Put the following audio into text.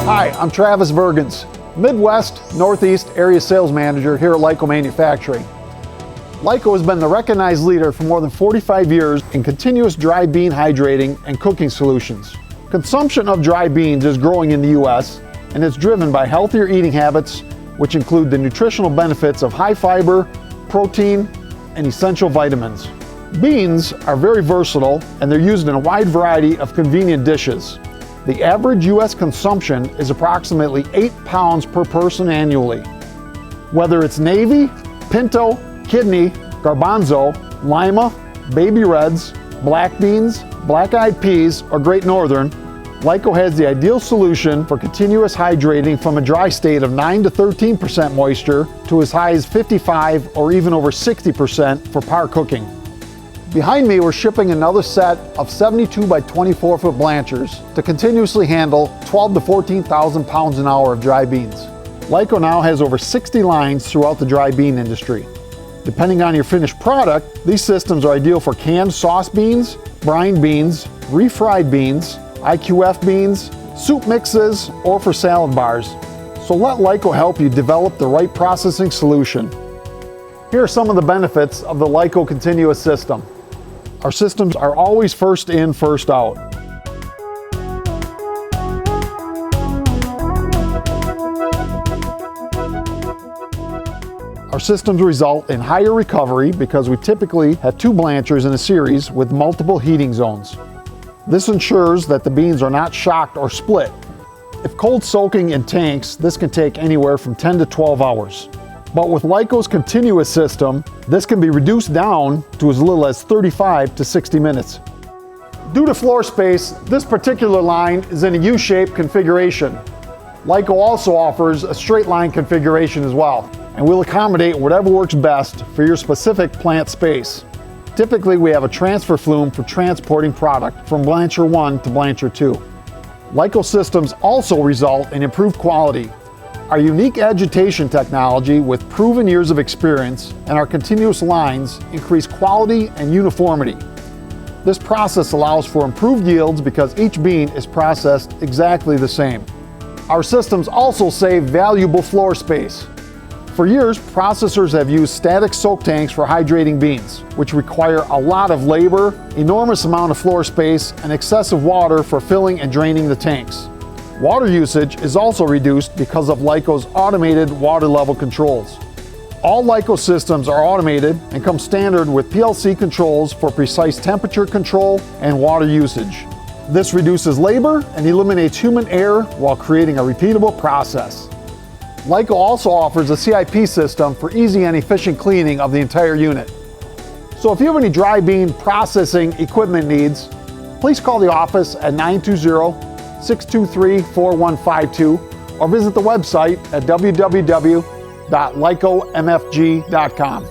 Hi, I'm Travis Vergens, Midwest Northeast Area Sales Manager here at Lyco Manufacturing. Lyco has been the recognized leader for more than 45 years in continuous dry bean hydrating and cooking solutions. Consumption of dry beans is growing in the U.S. and it's driven by healthier eating habits, which include the nutritional benefits of high fiber, protein, and essential vitamins. Beans are very versatile and they're used in a wide variety of convenient dishes. The average U.S. consumption is approximately 8 pounds per person annually. Whether it's navy, pinto, kidney, garbanzo, lima, baby reds, black beans, black-eyed peas, or Great Northern, Lyco has the ideal solution for continuous hydrating from a dry state of 9 to 13% moisture to as high as 55 or even over 60% for par cooking. Behind me, we're shipping another set of 72 by 24 foot blanchers to continuously handle 12 to 14,000 pounds an hour of dry beans. Lyco now has over 60 lines throughout the dry bean industry. Depending on your finished product, these systems are ideal for canned sauce beans, brine beans, refried beans, IQF beans, soup mixes, or for salad bars. So let Lyco help you develop the right processing solution. Here are some of the benefits of the Lyco continuous system. Our systems are always first in, first out. Our systems result in higher recovery because we typically have 2 blanchers in a series with multiple heating zones. This ensures that the beans are not shocked or split. If cold soaking in tanks, this can take anywhere from 10 to 12 hours. But with Lyco's continuous system, this can be reduced down to as little as 35 to 60 minutes. Due to floor space, this particular line is in a U-shaped configuration. Lyco also offers a straight line configuration as well, and we'll accommodate whatever works best for your specific plant space. Typically, we have a transfer flume for transporting product from Blancher 1 to Blancher 2. Lyco systems also result in improved quality. Our unique agitation technology with proven years of experience and our continuous lines increase quality and uniformity. This process allows for improved yields because each bean is processed exactly the same. Our systems also save valuable floor space. For years, processors have used static soak tanks for hydrating beans, which require a lot of labor, enormous amount of floor space, and excessive water for filling and draining the tanks. Water usage is also reduced because of Lyco's automated water level controls. All Lyco systems are automated and come standard with PLC controls for precise temperature control and water usage. This reduces labor and eliminates human error while creating a repeatable process. Lyco also offers a CIP system for easy and efficient cleaning of the entire unit. So if you have any dry bean processing equipment needs, please call the office at 920-623-4152 or visit the website at www.lycomfg.com.